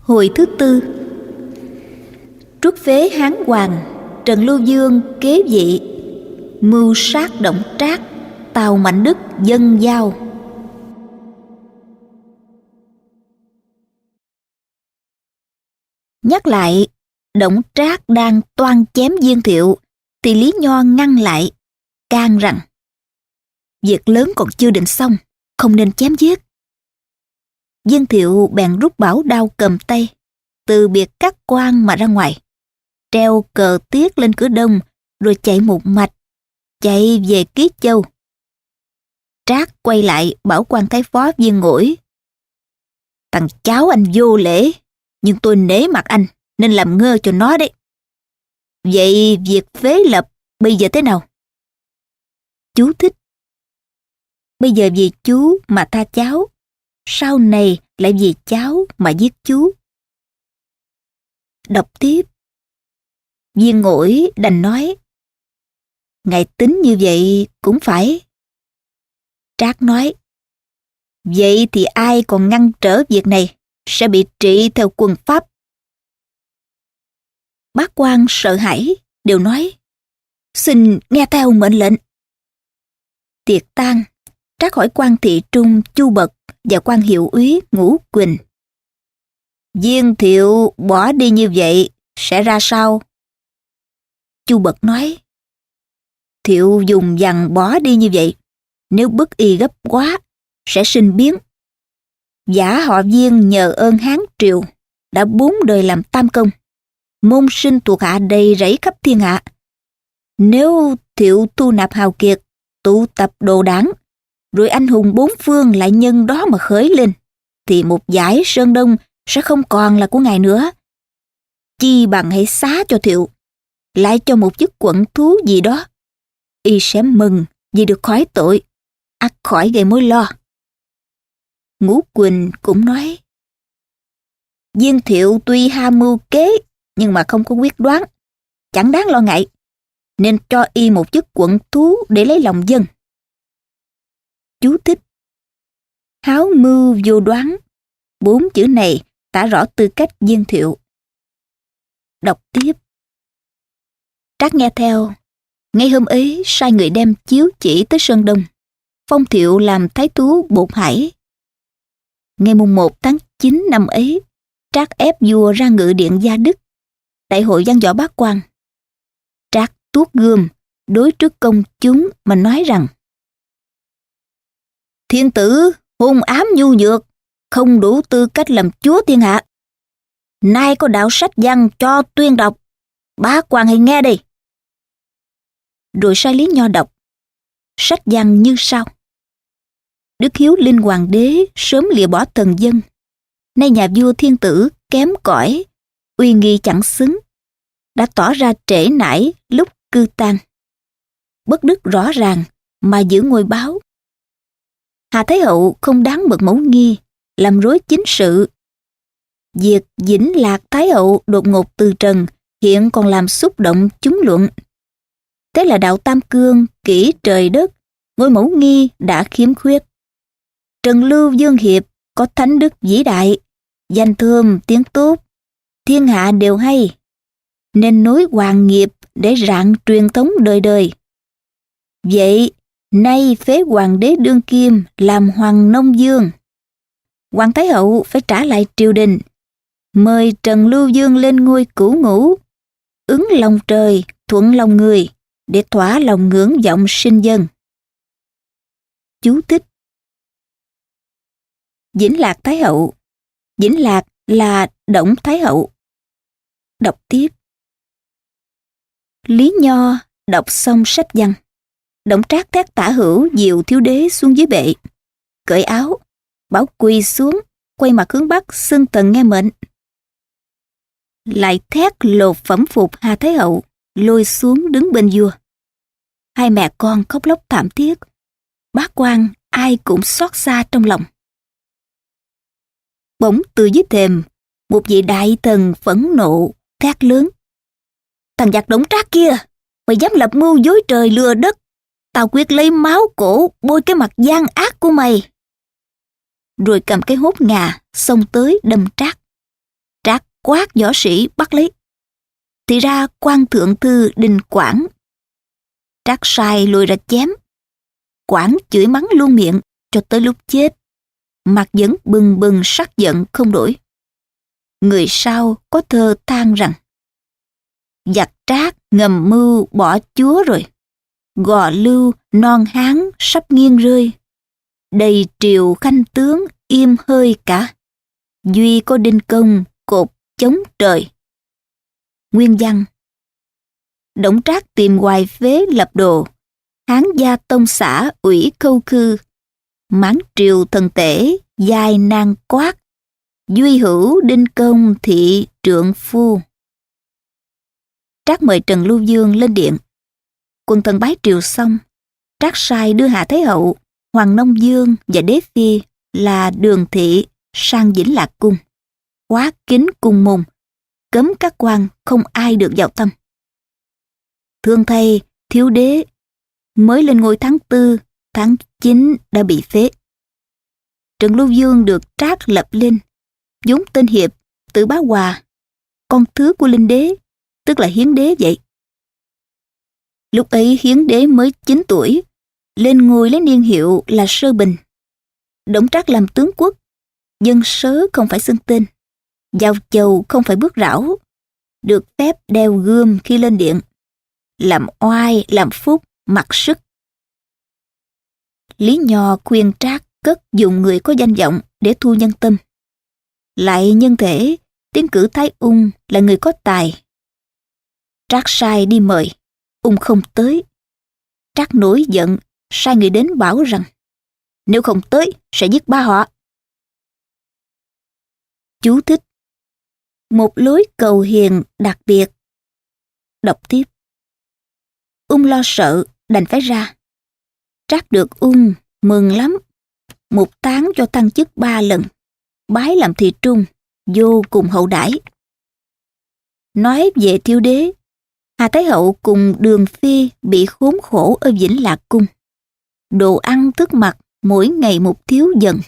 Hồi thứ tư. Truất phế Hán Hoàng, Trần Lưu Dương kế vị, mưu sát Đổng Trác, Tào Mạnh Đức dâng giao. Nhắc lại, Đổng Trác đang toan chém Viên Thiệu thì Lý Nho ngăn lại, can rằng việc lớn còn chưa định xong, không nên chém giết. Viên Thiệu bèn rút bảo đao cầm tay, từ biệt các quan mà ra ngoài, treo cờ tiết lên cửa đông, rồi chạy một mạch, chạy về Ký Châu. Trác quay lại bảo quan thái phó Viên Ngũi: "Thằng cháu anh vô lễ, nhưng tôi nể mặt anh nên làm ngơ cho nó đấy. Vậy việc phế lập bây giờ thế nào?" Chú thích: bây giờ vì chú mà tha cháu, sau này lại vì cháu mà giết chú. Đọc tiếp. Viên Ngũi đành nói: "Ngài tính như vậy cũng phải." Trác nói: "Vậy thì ai còn ngăn trở việc này sẽ bị trị theo quân pháp." Bác quan sợ hãi, đều nói: "Xin nghe theo mệnh lệnh." Tiệc tang, Trác hỏi quan thị trung Chu Bật và quan hiệu úy Ngũ Quỳnh: "Viên Thiệu bỏ đi như vậy sẽ ra sao?" Chu Bật nói: "Thiệu dùng dằn bỏ đi như vậy, nếu bức y gấp quá sẽ sinh biến. Giả họ Viên nhờ ơn Hán Triều đã 4 đời làm tam công, môn sinh thuộc hạ đầy rẫy khắp thiên hạ. Nếu Thiệu thu nạp hào kiệt, tụ tập đồ đảng, rồi anh hùng 4 phương lại nhân đó mà khởi lên, thì một dải Sơn Đông sẽ không còn là của ngài nữa. Chi bằng hãy xá cho Thiệu, lại cho một chức quận thú gì đó. Y sẽ mừng vì được khỏi tội, ắt khỏi gây mối lo." Ngũ Quỳnh cũng nói: "Viên Thiệu tuy ham mưu kế, nhưng mà không có quyết đoán, chẳng đáng lo ngại, nên cho y một chức quận thú để lấy lòng dân." Chú thích: háo mưu vô đoán, 4 chữ này tả rõ tư cách Viên Thiệu. Đọc tiếp. Trác nghe theo, ngay hôm ấy sai người đem chiếu chỉ tới Sơn Đông, phong Thiệu làm thái thú Bột Hải. Ngày mùng 1 tháng 9 năm ấy, Trác ép vua ra ngự điện Gia Đức, đại hội văn võ bá quan. Trác tuốt gươm đối trước công chúng mà nói rằng: "Thiên tử hung ám nhu nhược, không đủ tư cách làm chúa thiên hạ. Nay có đạo sách văn cho tuyên đọc, bá quan hãy nghe đây." Rồi sai Lý Nho đọc. Sách văn như sau: Đức Hiếu Linh Hoàng đế sớm lìa bỏ thần dân, nay nhà vua thiên tử kém cỏi, uy nghi chẳng xứng, đã tỏ ra trễ nải lúc cư tang. Bất đức rõ ràng mà giữ ngôi báo. Hà Thái Hậu không đáng bậc mẫu nghi, làm rối chính sự. Việc Vĩnh Lạc Thái Hậu đột ngột từ trần hiện còn làm xúc động chúng luận. Thế là đạo Tam Cương kỹ trời đất, ngôi mẫu nghi đã khiếm khuyết. Trần Lưu Dương Hiệp có thánh đức vĩ đại, danh thơm tiếng tốt, thiên hạ đều hay, nên nối hoàng nghiệp để rạng truyền thống đời đời. Vậy nay phế hoàng đế đương kim làm hoàng nông dương, hoàng thái hậu phải trả lại triều đình, mời Trần Lưu Dương lên ngôi cửu ngũ, ứng lòng trời thuận lòng người, để thỏa lòng ngưỡng vọng sinh dân. Chú thích: Vĩnh Lạc Thái Hậu, Vĩnh Lạc là Đổng Thái Hậu. Đọc tiếp. Lý Nho đọc xong sách văn, Đổng Trác thét tả hữu dìu thiếu đế xuống dưới bệ, cởi áo, bảo quỳ xuống, quay mặt hướng bắc xưng tần nghe mệnh. Lại thét lột phẩm phục Hà Thái Hậu, lôi xuống đứng bên vua. Hai mẹ con khóc lóc thảm thiết, bá quan ai cũng xót xa trong lòng. Bỗng từ dưới thềm, một vị đại thần phẫn nộ thét lớn: "Thằng giặc Đổng Trác kia, mày dám lập mưu dối trời lừa đất, tao quyết lấy máu cổ bôi cái mặt gian ác của mày." Rồi cầm cái hốt ngà xông tới đâm Trác. quát võ sĩ bắt lấy. Thì ra quan thượng thư Đinh Quảng. Trác sai lùi ra chém. Quảng chửi mắng luôn miệng cho tới lúc chết, mặt vẫn bừng bừng sắc giận không đổi. Người sau có thơ than rằng: giặc Trác ngầm mưu bỏ chúa rồi, Gò Lưu non Hán sắp nghiêng rơi. Đầy triều khanh tướng im hơi cả, duy có Đinh Công cột chống trời. Nguyên văn: Đổng Trác tìm hoài phế lập đồ, Hán gia tông xã ủy khâu khư. Mãn triều thần tể dài nan quát, duy hữu Đinh Công thị trượng phu. Trác mời Trần Lưu Dương lên điện. Quần thần bái triều xong, Trác sai đưa Hạ Thái Hậu, Hoàng Nông Dương và Đế Phi là Đường Thị sang Vĩnh Lạc Cung, khóa kín cung môn, cấm các quan không ai được vào thăm. Thương thay, thiếu đế mới lên ngôi tháng 4, tháng 9 đã bị phế. Trần Lưu Dương được Trác lập lên, vốn tên Hiệp, tự Bá Hòa, con thứ của Linh Đế, tức là Hiến Đế vậy. Lúc ấy Hiến Đế mới 9 tuổi, lên ngôi lấy niên hiệu là Sơ Bình. Đổng Trác làm tướng quốc, dân sớ không phải xưng tên, vào chầu không phải bước rảo, được phép đeo gươm khi lên điện, làm oai làm phúc mặc sức. Lý Nho khuyên Trác cất dùng người có danh vọng để thu nhân tâm. Lại nhân thể tiến cử Thái Ung là người có tài. Trác sai đi mời, Ung không tới. Trác nổi giận, sai người đến bảo rằng nếu không tới sẽ giết ba họ. Chú thích: một lối cầu hiền đặc biệt. Đọc tiếp. Ung lo sợ đành phải ra. Trác được Ung mừng lắm, một tán cho tăng chức 3 lần, bái làm thị trung, vô cùng hậu đãi. Nói về thiếu đế, Hà Thái Hậu cùng Đường Phi bị khốn khổ ở Vĩnh Lạc Cung. Đồ ăn thức mặc mỗi ngày một thiếu dần.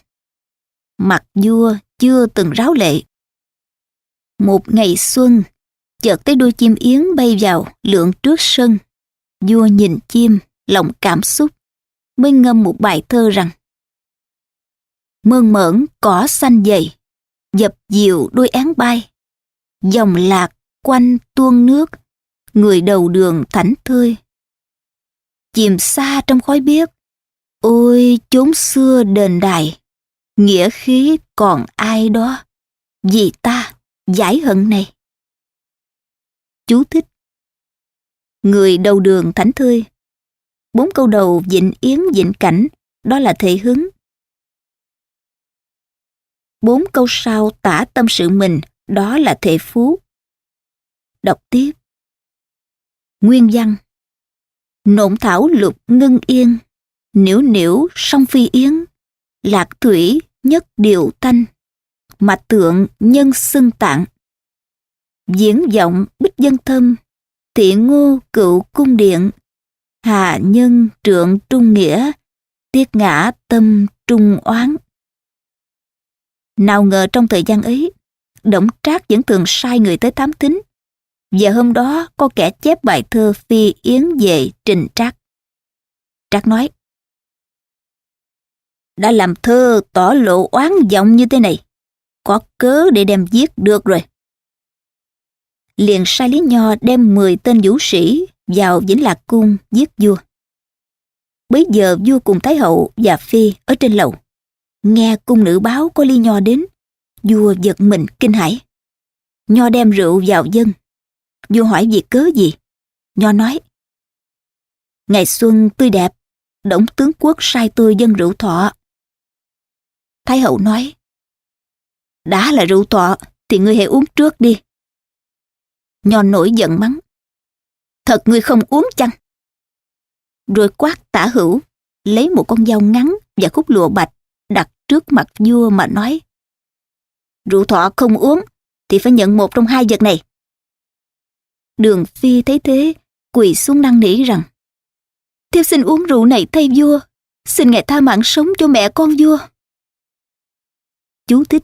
Mặt vua chưa từng ráo lệ. Một ngày xuân, chợt thấy đôi chim yến bay vào lượn trước sân. Vua nhìn chim, lòng cảm xúc, mới ngâm một bài thơ rằng: mơn mởn cỏ xanh dày, dập dìu đôi án bay. Dòng lạc quanh tuôn nước, người đầu đường thảnh thơi. Chìm xa trong khói biếc, ôi chốn xưa đền đài, nghĩa khí còn ai đó, vì ta giải hận này. Chú thích: người đầu đường thảnh thơi. 4 câu đầu vịnh yến vịnh cảnh, đó là thể hứng. 4 câu sau tả tâm sự mình, đó là thể phú. Đọc tiếp. Nguyên văn: nộn thảo lục ngân yên, nhiễu nhiễu song phi yến. Lạc thủy nhất điều thanh, mạch tượng nhân xưng tạng. Diễn vọng bích dân thâm, thiện ngô cựu cung điện. Hà nhân trượng trung nghĩa, tiết ngã tâm trung oán. Nào ngờ trong thời gian ấy, Đổng Trác vẫn thường sai người tới thám thính. Và hôm đó có kẻ chép bài thơ Phi Yến về trình Trác. Trác nói: đã làm thơ tỏ lộ oán vọng như thế này, có cớ để đem giết được rồi. Liền sai Lý Nho đem 10 tên vũ sĩ vào Vĩnh Lạc Cung giết vua. Bấy giờ vua cùng Thái Hậu và Phi ở trên lầu, nghe cung nữ báo có Lý Nho đến, vua giật mình kinh hãi. Nho đem rượu vào dâng. Vua hỏi vì cớ gì? Nho nói: ngày xuân tươi đẹp, Đổng tướng quốc sai tôi dâng rượu thọ. Thái Hậu nói: đã là rượu thọ thì ngươi hãy uống trước đi. Nho nổi giận mắng: thật ngươi không uống chăng? Rồi quát Tả Hữu lấy một con dao ngắn và khúc lụa bạch đặt trước mặt vua mà nói: rượu thọ không uống thì phải nhận một trong 2 vật này. Đường Phi thấy thế, quỳ xuống năn nỉ rằng: thiếp xin uống rượu này thay vua, xin ngài tha mạng sống cho mẹ con vua. Chú thích: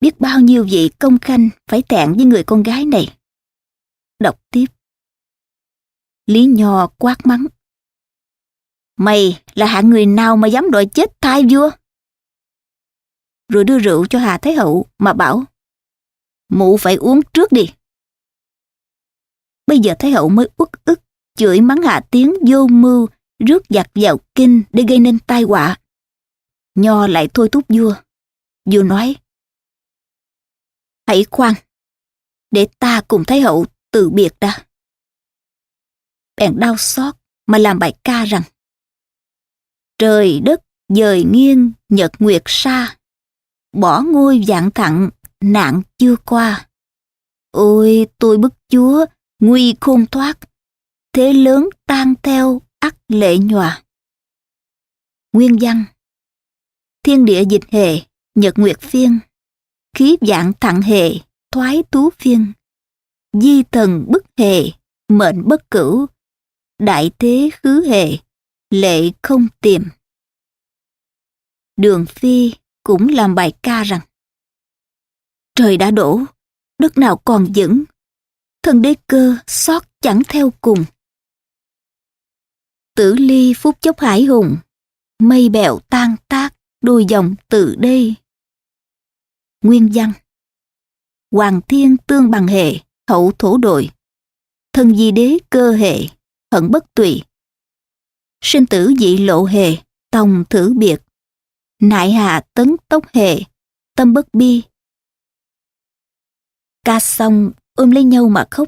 Biết bao nhiêu vị công khanh phải thẹn với người con gái này. Đọc tiếp. Lý Nho quát mắng. Mày là hạng người nào mà dám đòi chết thai vua? Rồi đưa rượu cho Hà Thái Hậu mà bảo, mụ phải uống trước đi. Bây giờ Thái Hậu mới uất ức chửi mắng Hà Tiến vô mưu rước giặc vào kinh để gây nên tai họa. Nho lại thôi thúc vua. Vua nói, hãy khoan, để ta cùng Thái Hậu từ biệt đã. Bèn đau xót mà làm bài ca rằng, trời đất dời nghiêng nhật nguyệt xa, bỏ ngôi vạn thặng nạn chưa qua. Ôi tôi bức chúa nguy khôn thoát, thế lớn tan theo ắt lệ nhòa. Nguyên văn. Thiên địa dịch hề, nhật nguyệt phiên, khí vạn thặng hề, thoái tú phiên. Di thần bức hề, mệnh bất cửu, đại thế khứ hề, lệ không tìm. Đường Phi cũng làm bài ca rằng, trời đã đổ, đất nào còn vững, thần đế cơ xót chẳng theo cùng. Tử ly phút chốc hải hùng, mây bèo tan tác đôi dòng từ đây. Nguyên văn. Hoàng thiên tương bằng hệ, hậu thổ đội, thân di đế cơ hệ, hận bất tùy. Sinh tử dị lộ hề, tòng thử biệt, nại hạ tấn tốc hề, tâm bất bi. Ca xong ôm lấy nhau mà khóc.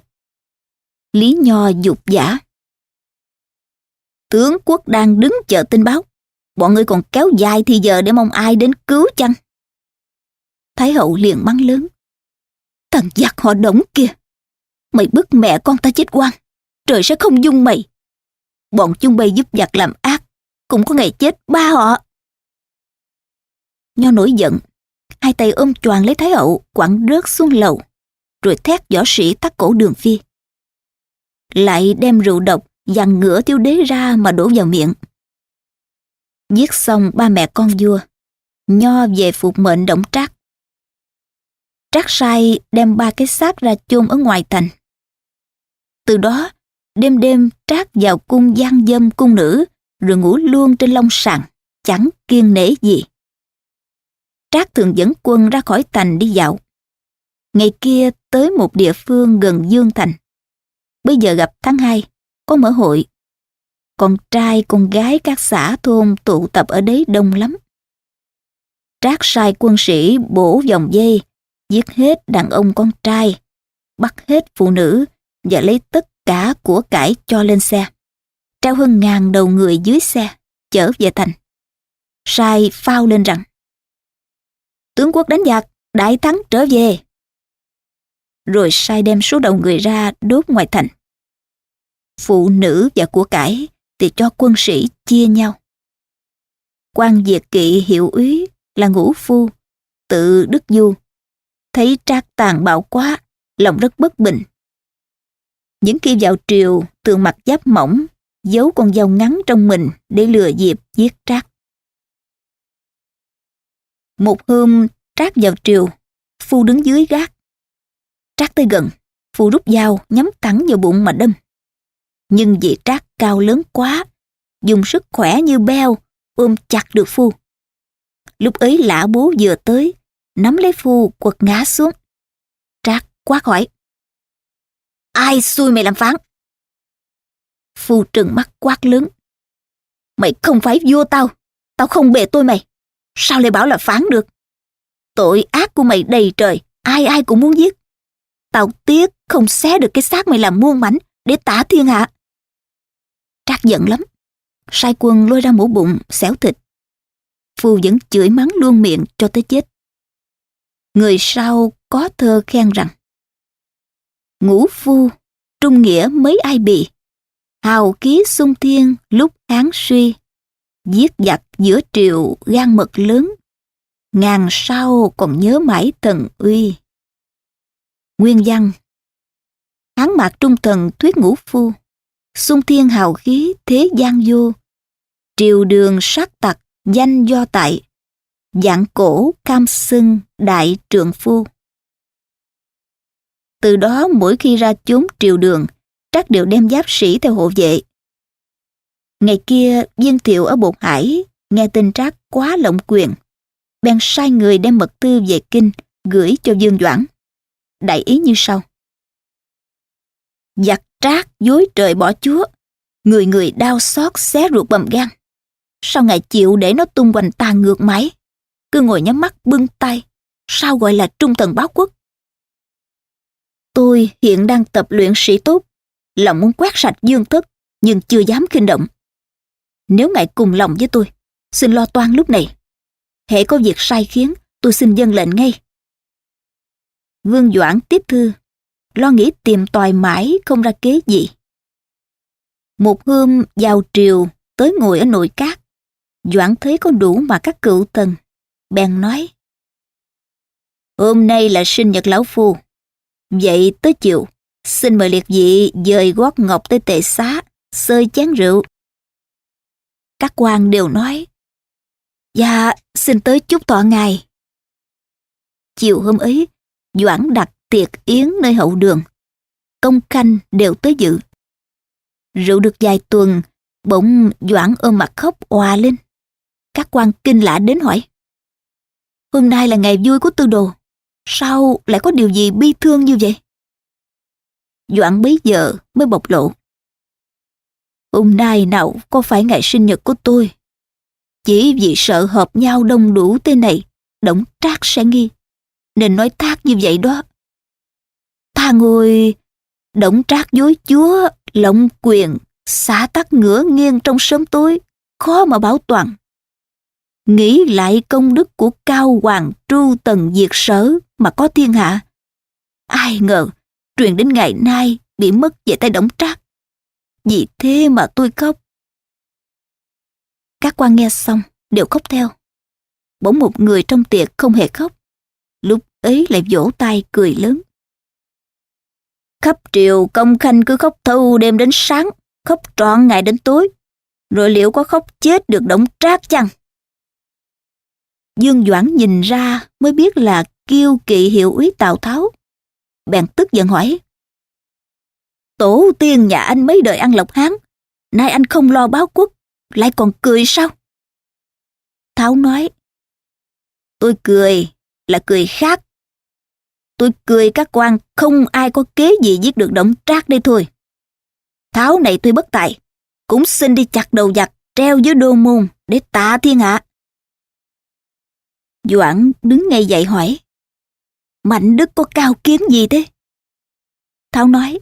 Lý Nho dục giả. Tướng quốc đang đứng chờ tin báo, bọn ngươi còn kéo dài thì giờ để mong ai đến cứu chăng? Thái Hậu liền mắng lớn. Thằng giặc họ Đổng kia, mày bức mẹ con ta chết oan, trời sẽ không dung mày. Bọn chúng bay giúp giặc làm ác, cũng có ngày chết ba họ. Nho nổi giận, hai tay ôm choàng lấy Thái Hậu quẳng rớt xuống lầu, rồi thét võ sĩ thắt cổ Đường Phi. Lại đem rượu độc dằn ngửa Tiêu Đế ra mà đổ vào miệng. Giết xong ba mẹ con vua, Nho về phục mệnh Đổng Trác. Trác sai đem ba cái xác ra chôn ở ngoài thành. Từ đó, đêm đêm Trác vào cung gian dâm cung nữ, rồi ngủ luôn trên long sàng, chẳng kiêng nể gì. Trác thường dẫn quân ra khỏi thành đi dạo. Ngày kia tới một địa phương gần Dương Thành. Bây giờ gặp tháng 2, có mở hội. Con trai con gái các xã thôn tụ tập ở đấy đông lắm. Trác sai quân sĩ bổ vòng dây, giết hết đàn ông con trai, bắt hết phụ nữ và lấy tất cả của cải cho lên xe. Treo hơn 1000 đầu người dưới xe, chở về thành. Sai phao lên rằng, tướng quốc đánh giặc, đại thắng trở về. Rồi sai đem số đầu người ra đốt ngoài thành. Phụ nữ và của cải thì cho quân sĩ chia nhau. Quan Việt Kỵ hiệu úy là Ngũ Phu, tự Đức Du, thấy Trác tàn bạo quá, lòng rất bất bình. Những khi vào triều thường mặc giáp mỏng, giấu con dao ngắn trong mình để lừa dịp giết Trác. Một hôm Trác vào triều, Phu đứng dưới gác. Trác tới gần, Phu rút dao nhắm thẳng vào bụng mà đâm. Nhưng vì Trác cao lớn quá, dùng sức khỏe như beo, ôm chặt được Phu. Lúc ấy Lã Bố vừa tới, nắm lấy Phu quật ngã xuống. Trác quát hỏi, ai xui mày làm phán? Phu trừng mắt quát lớn, mày không phải vua tao, tao không bề tôi mày, sao lại bảo là phán được? Tội ác của mày đầy trời, ai ai cũng muốn giết. Tao tiếc không xé được cái xác mày làm muôn mảnh để tả thiên hạ. Trác giận lắm, sai quân lôi ra mổ bụng xẻo thịt. Phu vẫn chửi mắng luôn miệng cho tới chết. Người sau có thơ khen rằng, Ngũ Phu trung nghĩa mấy ai bị, hào khí sung thiên lúc Hán suy, giết giặc giữa triều gan mật lớn, ngàn sau còn nhớ mãi thần uy. Nguyên văn. Hán Mạc trung thần thuyết Ngũ Phu, sung thiên hào khí thế gian vô, triều đường sát tặc danh do tại, Vạn cổ cam xưng đại trượng phu. Từ đó mỗi khi ra chốn triều đường, Trác đều đem giáp sĩ theo hộ vệ. Ngày kia Viên Thiệu ở Bột Hải nghe tin Trác quá lộng quyền, bèn sai người đem mật thư về kinh gửi cho Dương Doãn. Đại ý như sau: giặc Trác dối trời bỏ chúa, người người đau xót xé ruột bầm gan. Sao ngài chịu để nó tung hoành tàn ngược mãi, cứ ngồi nhắm mắt bưng tay, sao gọi là trung thần báo quốc? Tôi hiện đang tập luyện sĩ tốt, lòng muốn quét sạch dương thất, nhưng chưa dám khinh động. Nếu ngài cùng lòng với tôi, xin lo toan lúc này. Hễ có việc sai khiến, tôi xin dâng lệnh ngay. Vương Doãn tiếp thư, lo nghĩ tìm tòi mãi không ra kế gì. Một hôm vào triều, tới ngồi ở nội các, Doãn thấy có đủ mà các cựu thần, bèn nói: hôm nay là sinh nhật lão phu, vậy tới chiều xin mời liệt vị dời gót ngọc tới tề xá xơi chén rượu. Các quan đều nói: dạ, xin tới chúc thọ ngài. Chiều hôm ấy, Doãn đặt tiệc yến nơi hậu đường, công khanh đều tới dự. Rượu được vài tuần, bỗng Doãn ôm mặt khóc òa lên. Các quan kinh lạ đến hỏi: hôm nay là ngày vui của tư đồ, sao lại có điều gì bi thương như vậy? Doãn bấy giờ mới bộc lộ: hôm nay nào có phải ngày sinh nhật của tôi, chỉ vì sợ hợp nhau đông đủ thế này, Đổng Trác sẽ nghi, nên nói thác như vậy đó. Tha ngồi, Đổng Trác dối chúa, lộng quyền, xả tắc ngửa nghiêng trong sớm tối, khó mà bảo toàn. Nghĩ lại công đức của Cao Hoàng tru tần diệt sở mà có thiên hạ. Ai ngờ, truyền đến ngày nay bị mất về tay Đổng Trác. Vì thế mà tôi khóc. Các quan nghe xong đều khóc theo. Bỗng một người trong tiệc không hề khóc, lúc ấy lại vỗ tay cười lớn. Khắp triều công khanh cứ khóc thâu đêm đến sáng, khóc trọn ngày đến tối, rồi liệu có khóc chết được Đổng Trác chăng? Dương Doãn nhìn ra mới biết là kiêu kỵ hiệu úy Tào Tháo, bèn tức giận hỏi: tổ tiên nhà anh mấy đời ăn lộc Hán, nay anh không lo báo quốc, lại còn cười sao? Tháo nói: tôi cười là cười khác. Tôi cười các quan không ai có kế gì giết được Đổng Trác đây thôi. Tháo này tuy bất tài, cũng xin đi chặt đầu giặc treo dưới đô môn để tạ thiên hạ. Doãn đứng ngay dậy hỏi: Mạnh Đức có cao kiến gì thế? Tháo nói: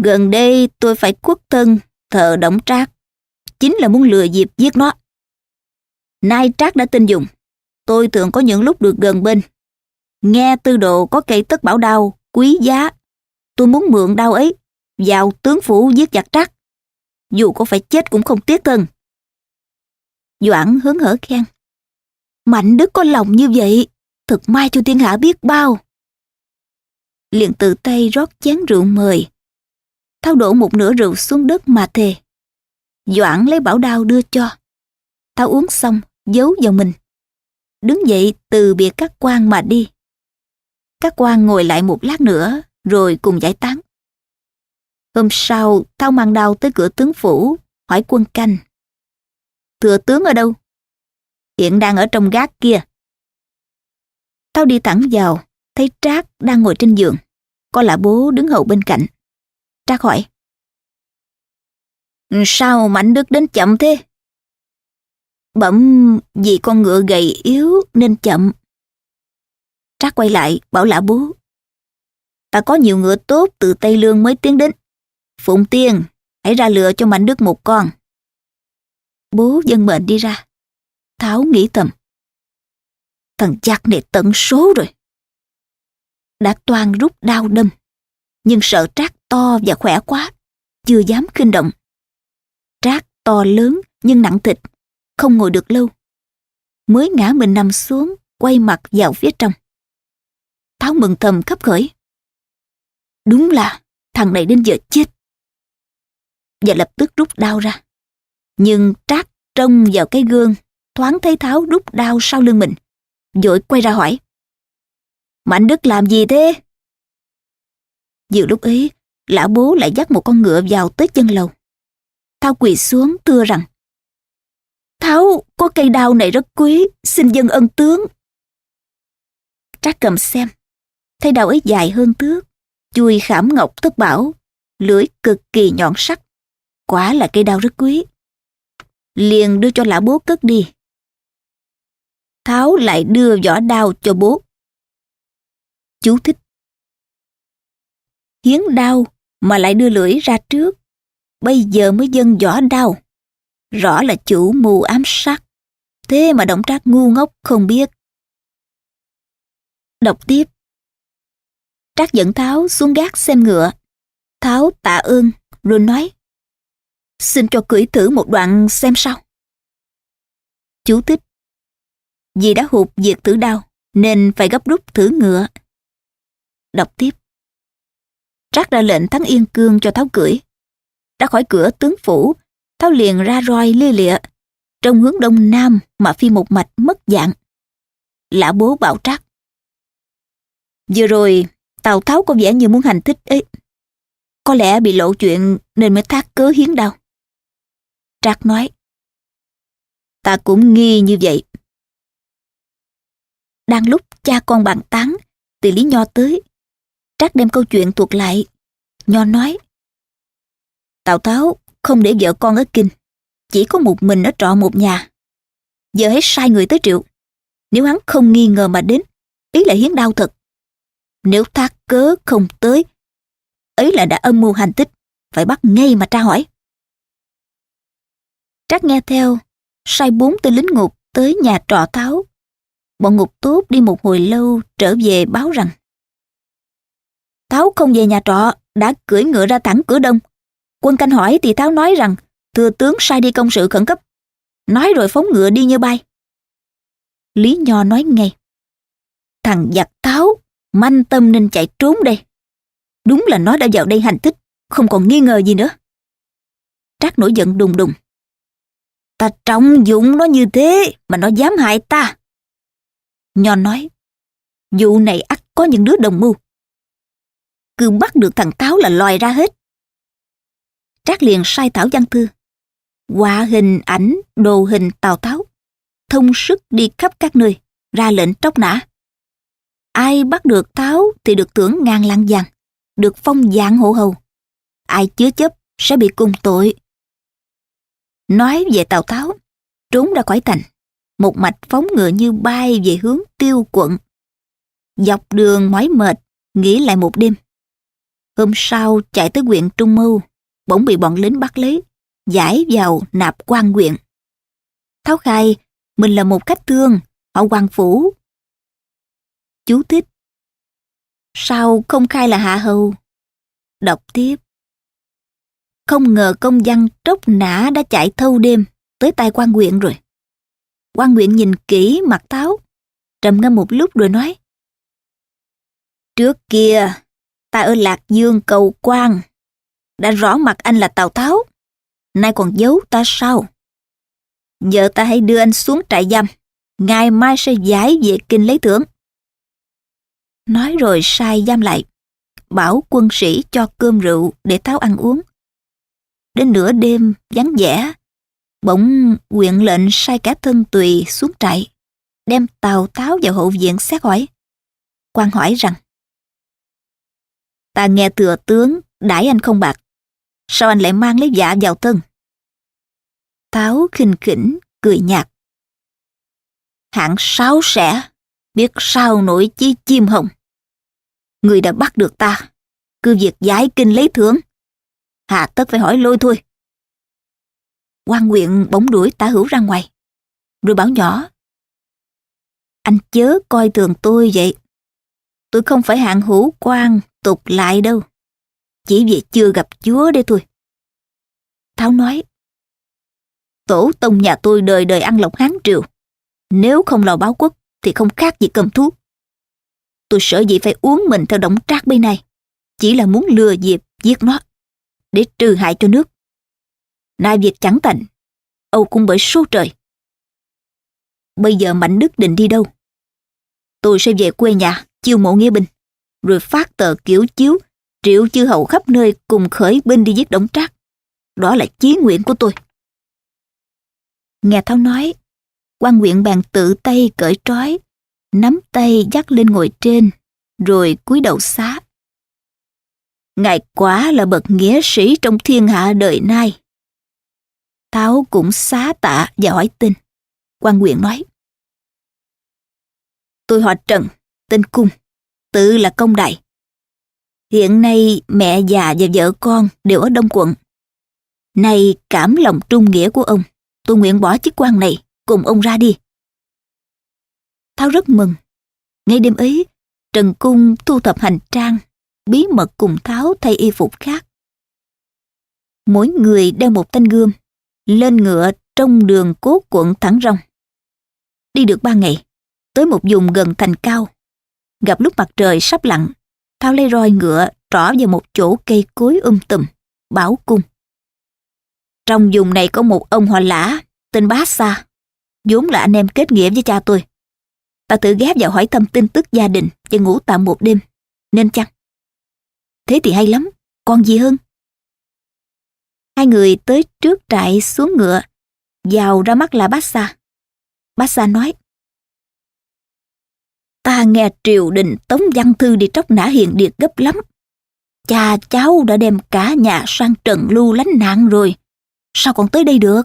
gần đây tôi phải khuất thân thờ Đổng Trác, chính là muốn lừa dịp giết nó. Nay Trác đã tin dùng, tôi thường có những lúc được gần bên. Nghe tư đồ có cây tất bảo đao quý giá, tôi muốn mượn đao ấy vào tướng phủ giết giặc Trác, dù có phải chết cũng không tiếc thân. Doãn hớn hở khen: Mạnh Đức có lòng như vậy, thật may cho thiên hạ biết bao. Liền tự tay rót chén rượu mời. Tháo đổ một nửa rượu xuống đất mà thề. Doãn lấy bảo đao đưa cho. Tháo uống xong giấu vào mình, đứng dậy từ biệt các quan mà đi. Các quan ngồi lại một lát nữa rồi cùng giải tán. Hôm sau Tháo mang đao tới cửa tướng phủ, hỏi quân canh: thừa tướng ở đâu? Hiện đang ở trong gác kia. Tháo đi thẳng vào, thấy Trác đang ngồi trên giường, có Lã Bố đứng hầu bên cạnh. Trác hỏi: sao Mạnh Đức đến chậm thế? Bẩm vì con ngựa gầy yếu nên chậm. Trác quay lại bảo Lã Bố: ta có nhiều ngựa tốt từ Tây Lương mới tiến đến. Phụng Tiên, hãy ra lựa cho Mạnh Đức một con. Bố dân mệnh đi ra. Tháo nghĩ thầm: thằng giặc này tận số rồi. Đã toan rút đao đâm, nhưng sợ Trác to và khỏe quá, chưa dám khinh động. Trác to lớn nhưng nặng thịt, không ngồi được lâu. Mới ngã mình nằm xuống, quay mặt vào phía trong. Tháo mừng thầm khấp khởi: đúng là thằng này đến giờ chết. Và lập tức rút đao ra. Nhưng Trác trông vào cái gương thoáng thấy Tháo rút đao sau lưng mình, vội quay ra hỏi: Mạnh Đức làm gì thế? Vừa lúc ấy, lão bố lại dắt một con ngựa vào tới chân lầu. Tháo quỳ xuống thưa rằng: Tháo có cây đao này rất quý, xin dâng ân tướng. Trác cầm xem, thấy đao ấy dài hơn thước, chùi khảm ngọc thất bảo, lưỡi cực kỳ nhọn sắc, quả là cây đao rất quý. Liền đưa cho lão bố cất đi. Tháo lại đưa vỏ đao cho bố. Chú thích: hiến đao mà lại đưa lưỡi ra trước, bây giờ mới dâng vỏ đao, rõ là chủ mưu ám sát. Thế mà Đổng Trác ngu ngốc không biết. Đọc tiếp. Trác dẫn Tháo xuống gác xem ngựa. Tháo tạ ơn rồi nói: Xin cho cưỡi thử một đoạn xem sao. Chú thích: vì đã hụt việc thử đao nên phải gấp rút thử ngựa. Đọc tiếp. Trác ra lệnh thắng Yên Cương cho Tháo cưỡi. Ra khỏi cửa tướng phủ, Tháo liền ra roi lia lịa, trong hướng đông nam mà phi một mạch mất dạng. Lã bố bảo Trác: Vừa rồi Tào Tháo có vẻ như muốn hành thích ấy, có lẽ bị lộ chuyện nên mới thác cớ hiến đao. Trác nói: Ta cũng nghi như vậy. Đang lúc cha con bàn tán thì Lý Nho tới. Trác đem câu chuyện thuật lại. Nho nói: Tào Tháo không để vợ con ở kinh, chỉ có một mình ở trọ một nhà. Giờ hãy sai người tới triệu. Nếu hắn không nghi ngờ mà đến, ý là hiến đao thật. Nếu thác cớ không tới, ấy là đã âm mưu hành tích, phải bắt ngay mà tra hỏi. Trác nghe theo, sai 4 tên lính ngục tới nhà trọ Tháo. Bọn ngục tốt đi một hồi lâu trở về báo rằng Tháo không về nhà trọ, đã cưỡi ngựa ra thẳng cửa đông. Quân canh hỏi thì Tháo nói rằng thừa tướng sai đi công sự khẩn cấp, nói rồi phóng ngựa đi như bay. Lý Nho nói ngay: Thằng giặc Tháo manh tâm nên chạy trốn đây. Đúng là nó đã vào đây hành thích, không còn nghi ngờ gì nữa. Trác nổi giận đùng đùng: Ta trọng dụng nó như thế mà nó dám hại ta. Nho nói: Vụ này ắt có những đứa đồng mưu. Cứ bắt được thằng Tháo là lòi ra hết. Trác liền sai Thảo văn thư, họa hình ảnh đồ hình Tào Tháo, thông sức đi khắp các nơi, ra lệnh tróc nã. Ai bắt được Tháo thì được thưởng ngàn lạng vàng, được phong dạng hộ hầu. Ai chứa chấp sẽ bị cùng tội. Nói về Tào Tháo, trốn ra khỏi thành, một mạch phóng ngựa như bay về hướng Tiêu quận. Dọc đường mỏi mệt, nghỉ lại một đêm. Hôm sau chạy tới huyện Trung Mâu, bỗng bị bọn lính bắt lấy, giải vào nạp quan huyện. Tháo khai mình là một khách thương, họ Hoàng Phủ. Chú thích: sao không khai là hạ hầu? Đọc tiếp. Không ngờ công văn tróc nã đã chạy thâu đêm tới tai quan huyện rồi. Quan huyện nhìn kỹ mặt Tháo, trầm ngâm một lúc rồi nói: Trước kia ta ở Lạc Dương cầu quan, đã rõ mặt anh là Tào Tháo, nay còn giấu ta sao? Giờ ta hãy đưa anh xuống trại giam, ngày mai sẽ giải về kinh lấy thưởng. Nói rồi sai giam lại, bảo quân sĩ cho cơm rượu để Tháo ăn uống. Đến nửa đêm vắng vẻ, bỗng huyện lệnh sai cả thân tùy xuống trại, đem Tào Tháo vào hậu viện xét hỏi. Quan hỏi rằng: Ta nghe thừa tướng đãi anh không bạc, sao anh lại mang lấy dạ vào thân? Tháo khinh khỉnh cười nhạt: Hạng sáo sẻ, biết sao nổi chí chim hồng. Người đã bắt được ta, cứ việc giải kinh lấy thưởng, hà tất phải hỏi lôi thôi. Quan huyện bỗng đuổi Tả Hữu ra ngoài, rồi bảo nhỏ: Anh chớ coi thường tôi vậy. Tôi không phải hạng hữu quan tục lại đâu, chỉ vì chưa gặp chúa đây thôi. Tháo nói: Tổ tông nhà tôi đời đời ăn lộc Hán triều, nếu không lo báo quốc thì không khác gì cầm thú. Tôi sợ gì phải uống mình theo Đổng Trác bên này, chỉ là muốn lừa dịp giết nó để trừ hại cho nước. Nay việc chẳng thành, âu cũng bởi số trời. Bây giờ Mạnh Đức định đi đâu? Tôi sẽ về quê nhà, chiêu mộ nghĩa binh, rồi phát tờ kiểu chiếu, triệu chư hầu khắp nơi cùng khởi binh đi giết Đổng Trác. Đó là chí nguyện của tôi. Nghe Tháo nói, Quan Nguyện bèn tự tay cởi trói, nắm tay dắt lên ngồi trên, rồi cúi đầu xá. Ngài quả là bậc nghĩa sĩ trong thiên hạ đời nay. Tháo cũng xá tạ và hỏi tên. Quan Nguyện nói: Tôi họ Trần, tên Cung, tự là công đại. Hiện nay mẹ già và vợ con đều ở Đông Quận. Nay cảm lòng trung nghĩa của ông, tôi nguyện bỏ chức quan này, cùng ông ra đi. Tháo rất mừng. Ngay đêm ấy, Trần Cung thu thập hành trang, bí mật cùng Tháo thay y phục khác. Mỗi người đeo một thanh gươm, lên ngựa trong đường Cố Quận thẳng rong. Đi được 3 ngày, tới một vùng gần thành cao. Gặp lúc mặt trời sắp lặn, Tháo lấy roi ngựa trỏ vào một chỗ cây cối tùm, bảo Cung: Trong vùng này có một ông họ Lã, tên Bá Sa, vốn là anh em kết nghĩa với cha tôi. Ta tự ghé vào hỏi thăm tin tức gia đình và ngủ tạm một đêm, nên chăng? Thế thì hay lắm, còn gì hơn. Hai người tới trước trại xuống ngựa, vào ra mắt là Bá Sa. Bá Sa nói: Ta nghe triều đình tống văn thư đi tróc nã Hiền Điệt gấp lắm. Cha cháu đã đem cả nhà sang Trần Lưu lánh nạn rồi, sao còn tới đây được?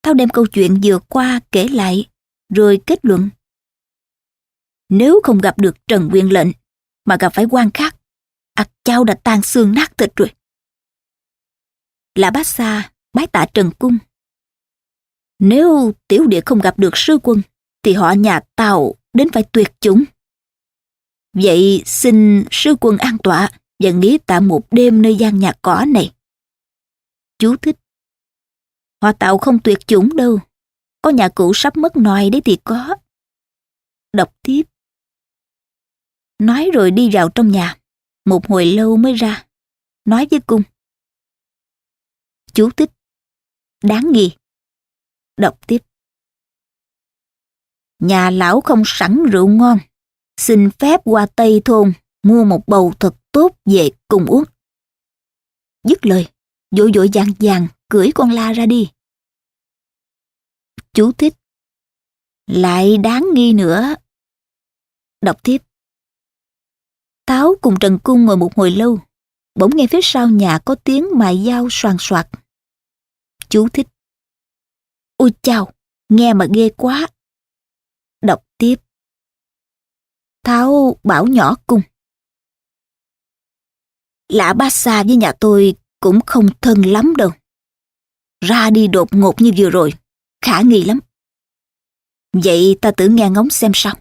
Tháo đem câu chuyện vừa qua kể lại, rồi kết luận: Nếu không gặp được Trần Quyền lệnh, mà gặp phải quan khác, cháu đã tan xương nát thịt rồi. Lã Bá Sa bái tạ Trần Cung: Nếu tiểu điệt không gặp được sư quân, thì họ nhà Tào đến phải tuyệt chủng. Vậy xin sư quân an tọa và nghỉ tạm một đêm nơi gian nhà cỏ này. Chú thích: Họ Tào không tuyệt chủng đâu, có nhà cụ sắp mất nòi đấy thì có. Đọc tiếp. Nói rồi đi vào trong nhà, một hồi lâu mới ra, nói với Cung. Chú thích: Đáng nghi. Đọc tiếp. Nhà lão không sẵn rượu ngon, xin phép qua Tây Thôn mua một bầu thật tốt về cùng uống. Dứt lời, vội vội vàng vàng cưỡi con la ra đi. Chú thích: Lại đáng nghi nữa. Đọc tiếp. Tháo cùng Trần Cung ngồi một hồi lâu, bỗng nghe phía sau nhà có tiếng mài dao xoàng xoạc. Chú thích: Ôi chao, nghe mà ghê quá. Đọc tiếp. Tháo bảo nhỏ Cung: Lã Bá Sa với nhà tôi cũng không thân lắm đâu. Ra đi đột ngột như vừa rồi, khả nghi lắm. Vậy ta tự nghe ngóng xem sao.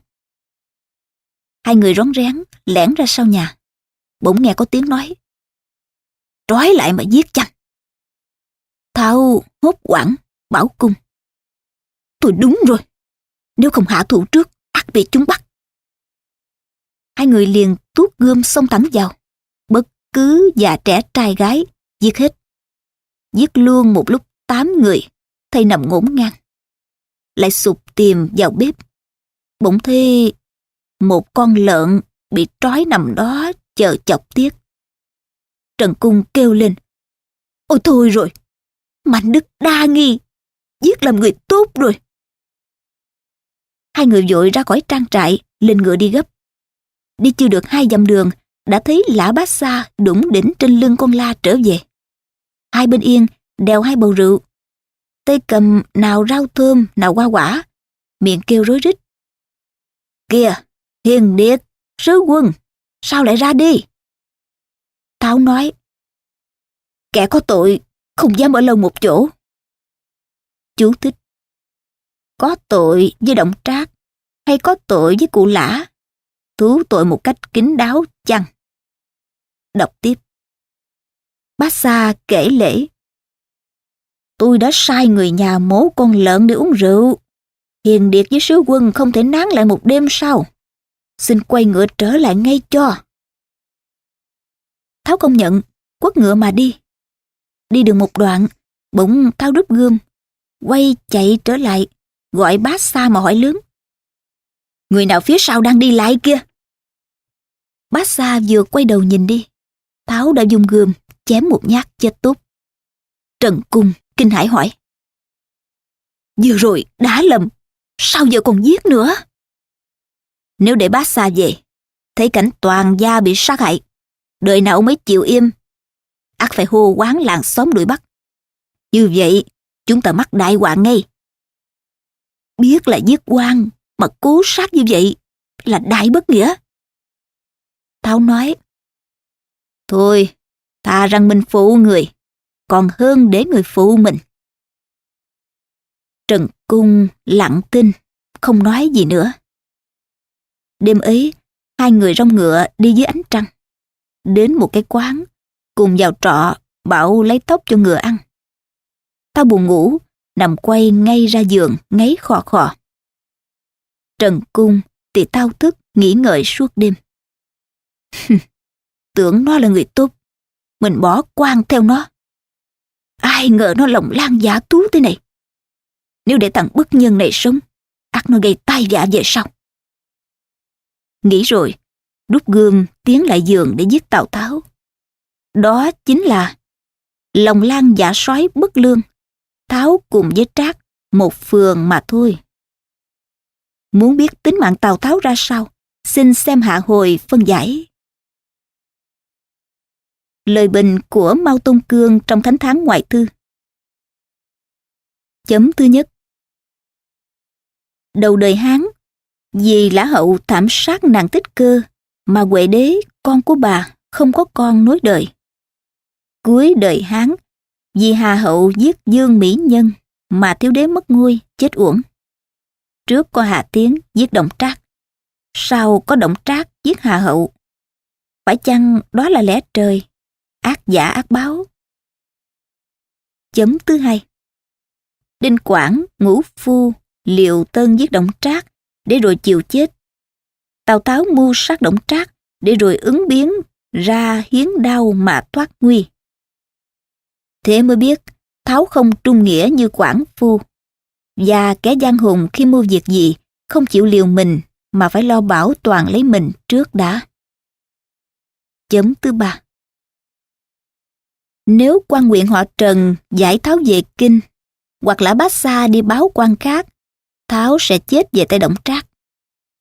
Hai người rón rén lẻn ra sau nhà, bỗng nghe có tiếng nói: Trói lại mà giết chăng? Tháo hốt hoảng bảo Cung: Tôi đúng rồi, nếu không hạ thủ trước, ắt bị chúng bắt. Hai người liền tuốt gươm xông thẳng vào, bất cứ già trẻ trai gái giết hết. Giết luôn một lúc 8 người, thây nằm ngổn ngang. Lại sục tìm vào bếp, bỗng thấy một con lợn bị trói nằm đó chờ chọc tiết. Trần Cung kêu lên: Ôi thôi rồi, Mạnh Đức đa nghi, giết làm người tốt rồi. Hai người vội ra khỏi trang trại, lên ngựa đi gấp. Đi chưa được 2 dặm đường, đã thấy Lã Bá Sa đủng đỉnh trên lưng con la trở về. Hai bên yên đeo 2 bầu rượu, tay cầm nào rau thơm, nào hoa quả, miệng kêu rối rít: Kìa, Hiền Điệt, sứ quân, sao lại ra đi? Tháo nói: Kẻ có tội không dám ở lâu một chỗ. Chú thích: Có tội với Đổng Trác hay có tội với cụ Lã, thú tội một cách kín đáo chăng? Đọc tiếp. Bá Sa kể lễ: Tôi đã sai người nhà mổ con lợn để uống rượu. Hiền Điệt với sứ quân không thể nán lại một đêm sau. Xin quay ngựa trở lại ngay cho. Tháo công nhận, quất ngựa mà đi. Đi được một đoạn, bỗng Tháo rút gươm, quay chạy trở lại, gọi bát xa mà hỏi lớn. Người nào phía sau đang đi lại kia? Bát xa vừa quay đầu nhìn đi, Tháo đã dùng gươm chém một nhát chết túc. Trần Cung kinh hãi hỏi. Vừa rồi đã lầm, sao giờ còn giết nữa? Nếu để bát xa về, thấy cảnh toàn gia bị sát hại, đời nào ông ấy chịu im, ắt phải hô hoán làng xóm đuổi bắt. Như vậy, chúng ta mắc đại họa ngay. Biết là giết quan mà cố sát như vậy là đại bất nghĩa. Tháo nói, thôi, thà rằng mình phụ người, còn hơn để người phụ mình. Trần Cung lặng thinh, không nói gì nữa. Đêm ấy, hai người rong ngựa đi dưới ánh trăng, đến một cái quán, cùng vào trọ bảo lấy tóc cho ngựa ăn. Tao buồn ngủ, nằm quay ngay ra giường ngáy khò khò. Trần Cung thì tao thức nghĩ ngợi suốt đêm. Tưởng nó là người tốt, mình bỏ quan theo nó. Ai ngờ nó lòng lan giả tú thế này. Nếu để thằng bất nhân này sống, ắt nó gây tai vạ về sau. Nghĩ rồi, rút gươm tiến lại giường để giết Tào Tháo. Đó chính là lòng lan giả soái bất lương, Tháo cùng với Trác một phường mà thôi. Muốn biết tính mạng Tào Tháo ra sao, xin xem hạ hồi phân giải. Lời bình của Mao Tôn Cương trong Thánh Thắng Ngoại Thư. Chấm thứ nhất. Đầu đời Hán, vì Lã Hậu thảm sát nàng Tích Cơ mà Huệ Đế, con của bà, không có con nối đời. Cuối đời Hán, vì Hà Hậu giết Dương Mỹ Nhân mà Thiếu Đế mất ngôi, chết uổng. Trước có Hà Tiến giết Đổng Trác, sau có Đổng Trác giết Hà Hậu. Phải chăng đó là lẽ trời, ác giả ác báo? Chấm thứ hai. Đinh Quảng, Ngũ Phu, Liệu Tân giết Đổng Trác để rồi chịu chết. Tào Tháo mưu sát Đổng Trác để rồi ứng biến ra hiến đao mà thoát nguy. Thế mới biết Tháo không trung nghĩa như Quảng Phu, và kẻ giang hùng khi mưu việc gì không chịu liều mình mà phải lo bảo toàn lấy mình trước đã. Chấm thứ ba. Nếu quan huyện họ Trần giải Tháo về kinh, hoặc là Bát Xa đi báo quan khác, Tháo sẽ chết về tay Đổng Trác.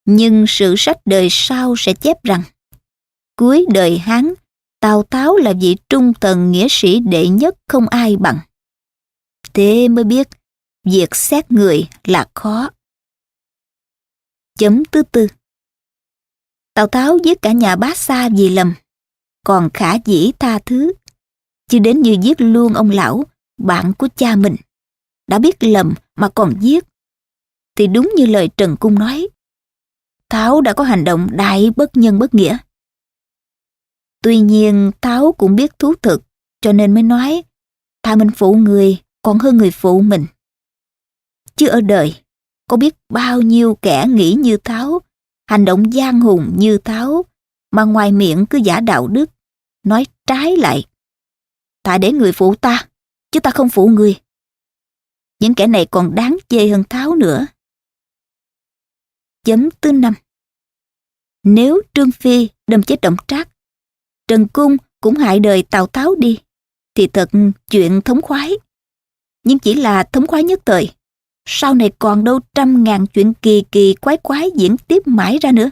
Nhưng sử sách đời sau sẽ chép rằng cuối đời Hán, Tào Tháo là vị trung thần nghĩa sĩ đệ nhất không ai bằng. Thế mới biết việc xét người là khó. Chấm thứ tư. Tào Tháo giết cả nhà Bát Xa vì lầm, còn khả dĩ tha thứ, chứ đến như giết luôn ông lão, bạn của cha mình, đã biết lầm mà còn giết, thì đúng như lời Trần Cung nói, Tháo đã có hành động đại bất nhân bất nghĩa. Tuy nhiên Tháo cũng biết thú thực, cho nên mới nói thà mình phụ người còn hơn người phụ mình. Chứ ở đời có biết bao nhiêu kẻ nghĩ như Tháo, hành động gian hùng như Tháo, mà ngoài miệng cứ giả đạo đức, nói trái lại. Thà để người phụ ta, chứ ta không phụ người. Những kẻ này còn đáng chê hơn Tháo nữa. Chấm thứ năm. Nếu Trương Phi đâm chết Đổng Trác, Trần Cung cũng hại đời Tào Tháo đi, thì thật chuyện thống khoái. Nhưng chỉ là thống khoái nhất thời. Sau này còn đâu trăm ngàn chuyện kỳ kỳ quái quái diễn tiếp mãi ra nữa.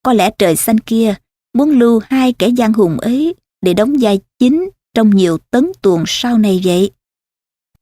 Có lẽ trời xanh kia muốn lưu hai kẻ giang hùng ấy để đóng vai chính trong nhiều tấn tuồng sau này vậy.